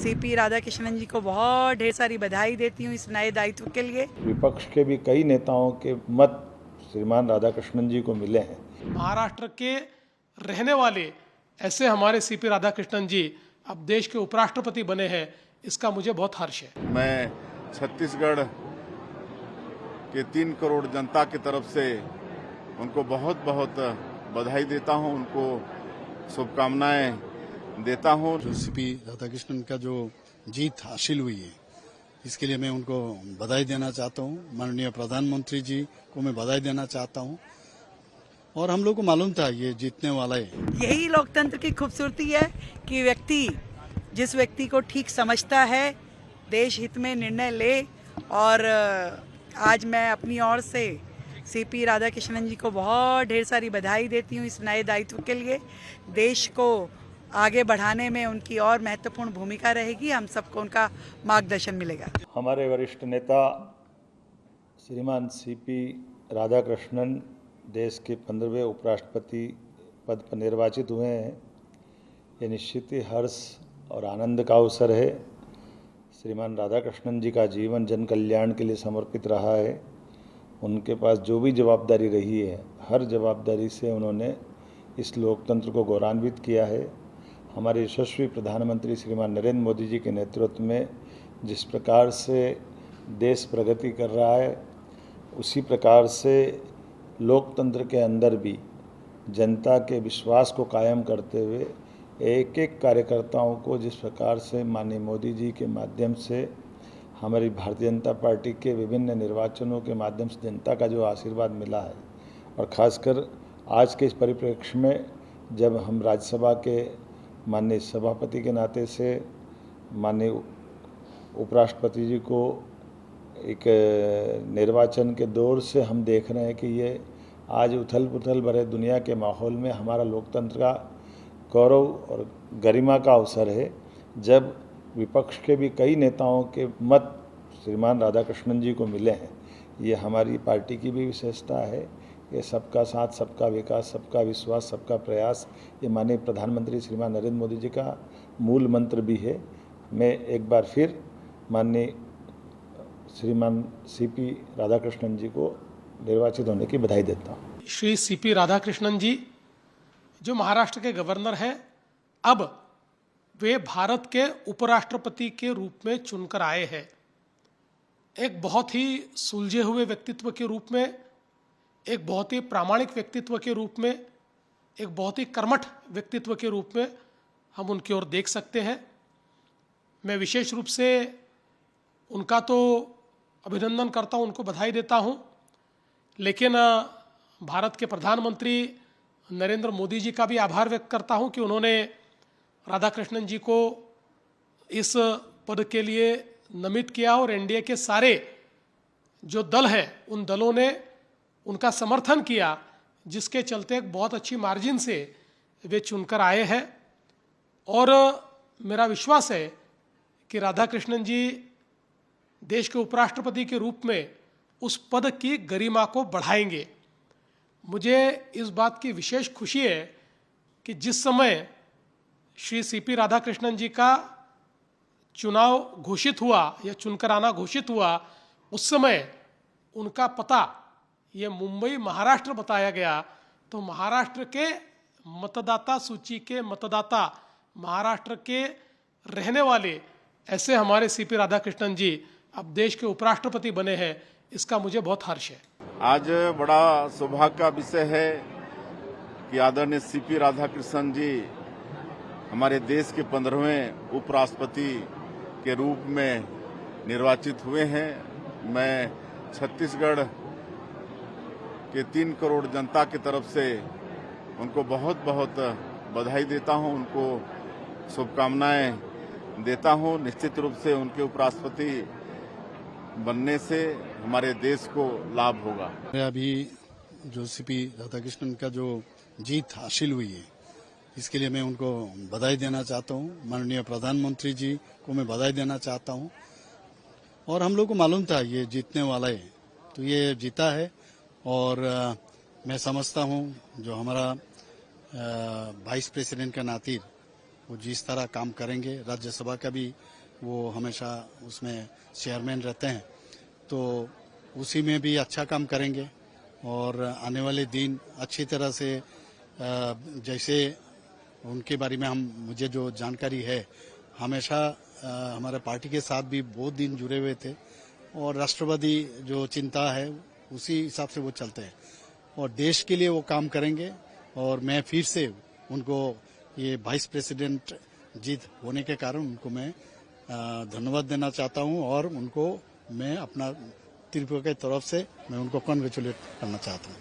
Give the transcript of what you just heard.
CP Radhakrishnan जी को बहुत ढेर सारी बधाई देती हूँ इस नए दायित्व के लिए। विपक्ष के भी कई नेताओं के मत श्रीमान राधाकृष्णन जी को मिले हैं। महाराष्ट्र के रहने वाले ऐसे हमारे सीपी राधाकृष्णन जी अब देश के उपराष्ट्रपति बने हैं, इसका मुझे बहुत हर्ष है। मैं छत्तीसगढ़ के 3 करोड़ जनता की तरफ से उनको बहुत बहुत बधाई देता हूं, उनको शुभकामनाएं देता हूं। जो सीपी राधाकृष्णन का जो जीत हासिल हुई है, इसके लिए मैं उनको बधाई देना चाहता हूं। माननीय प्रधानमंत्री जी को मैं बधाई देना चाहता हूं, और हम लोग को मालूम था ये जीतने वाला है। यही लोकतंत्र की खूबसूरती है कि जिस व्यक्ति को ठीक समझता है देश हित में निर्णय ले। और आज मैं अपनी ओर से सीपी राधाकृष्णन जी को बहुत ढेर सारी बधाई देती हूँ इस नए दायित्व के लिए। देश को आगे बढ़ाने में उनकी और महत्वपूर्ण भूमिका रहेगी, हम सबको उनका मार्गदर्शन मिलेगा। हमारे वरिष्ठ नेता श्रीमान सीपी राधाकृष्णन देश के 15वें उपराष्ट्रपति पद पर निर्वाचित हुए हैं। ये निश्चित ही हर्ष और आनंद का अवसर है। श्रीमान राधाकृष्णन जी का जीवन जन कल्याण के लिए समर्पित रहा है। उनके पास जो भी जवाबदारी रही है, हर जवाबदारी से उन्होंने इस लोकतंत्र को गौरवान्वित किया है। हमारे यशस्वी प्रधानमंत्री श्रीमान नरेंद्र मोदी जी के नेतृत्व में जिस प्रकार से देश प्रगति कर रहा है, उसी प्रकार से लोकतंत्र के अंदर भी जनता के विश्वास को कायम करते हुए एक एक कार्यकर्ताओं को जिस प्रकार से माननीय मोदी जी के माध्यम से हमारी भारतीय जनता पार्टी के विभिन्न निर्वाचनों के माध्यम से जनता का जो आशीर्वाद मिला है, और ख़ासकर आज के इस परिप्रेक्ष्य में जब हम राज्यसभा के माननीय सभापति के नाते से माननीय उपराष्ट्रपति जी को एक निर्वाचन के दौर से हम देख रहे हैं कि ये आज उथल पुथल भरे दुनिया के माहौल में हमारा लोकतंत्र का गौरव और गरिमा का अवसर है, जब विपक्ष के भी कई नेताओं के मत श्रीमान राधाकृष्णन जी को मिले हैं। ये हमारी पार्टी की भी विशेषता है। ये सबका साथ, सबका विकास, सबका विश्वास, सबका प्रयास, ये माननीय प्रधानमंत्री श्रीमान नरेंद्र मोदी जी का मूल मंत्र भी है। मैं एक बार फिर माननीय श्रीमान सीपी राधाकृष्णन जी को निर्वाचित होने की बधाई देता हूँ। श्री सीपी राधाकृष्णन जी जो महाराष्ट्र के गवर्नर हैं, अब वे भारत के उपराष्ट्रपति के रूप में चुनकर आए हैं। एक बहुत ही सुलझे हुए व्यक्तित्व के रूप में, एक बहुत ही प्रामाणिक व्यक्तित्व के रूप में, एक बहुत ही कर्मठ व्यक्तित्व के रूप में हम उनकी ओर देख सकते हैं। मैं विशेष रूप से उनका तो अभिनंदन करता हूं, उनको बधाई देता हूं, लेकिन भारत के प्रधानमंत्री नरेंद्र मोदी जी का भी आभार व्यक्त करता हूं कि उन्होंने राधाकृष्णन जी को इस पद के लिए नामित किया, और एनडीए के सारे जो दल हैं उन दलों ने उनका समर्थन किया, जिसके चलते एक बहुत अच्छी मार्जिन से वे चुनकर आए हैं। और मेरा विश्वास है कि राधाकृष्णन जी देश के उपराष्ट्रपति के रूप में उस पद की गरिमा को बढ़ाएंगे। मुझे इस बात की विशेष खुशी है कि जिस समय श्री सीपी राधाकृष्णन जी का चुनाव घोषित हुआ या चुनकर आना घोषित हुआ, उस समय उनका पता ये मुंबई महाराष्ट्र बताया गया। तो महाराष्ट्र के मतदाता सूची के मतदाता, महाराष्ट्र के रहने वाले ऐसे हमारे सीपी राधाकृष्णन जी अब देश के उपराष्ट्रपति बने हैं, इसका मुझे बहुत हर्ष है। आज बड़ा सौभाग्य का विषय है कि आदरणीय सीपी राधाकृष्णन जी हमारे देश के 15वें उपराष्ट्रपति के रूप में निर्वाचित हुए हैं। मैं छत्तीसगढ़ के 3 करोड़ जनता की तरफ से उनको बहुत बहुत बधाई देता हूं, उनको शुभकामनाएं देता हूं। निश्चित रूप से उनके उपराष्ट्रपति बनने से हमारे देश को लाभ होगा। अभी जो सीपी राधाकृष्णन का जो जीत हासिल हुई है, इसके लिए मैं उनको बधाई देना चाहता हूं। माननीय प्रधानमंत्री जी को मैं बधाई देना चाहता हूं, और हम लोग को मालूम था ये जीतने वाला है, तो ये जीता है। और मैं समझता हूं जो हमारा वाइस प्रेसिडेंट का नातिर वो जिस तरह काम करेंगे, राज्यसभा का भी वो हमेशा उसमें चेयरमैन रहते हैं, तो उसी में भी अच्छा काम करेंगे और आने वाले दिन अच्छी तरह से जैसे उनके बारे में मुझे जो जानकारी है, हमेशा हमारे पार्टी के साथ भी बहुत दिन जुड़े हुए थे और राष्ट्रवादी जो चिंता है उसी हिसाब से वो चलते हैं और देश के लिए वो काम करेंगे। और मैं फिर से उनको ये वाइस प्रेसिडेंट जीत होने के कारण उनको मैं धन्यवाद देना चाहता हूं और उनको मैं अपना त्रिपुरा की तरफ से मैं उनको कॉन्ग्रेचुलेट करना चाहता हूं।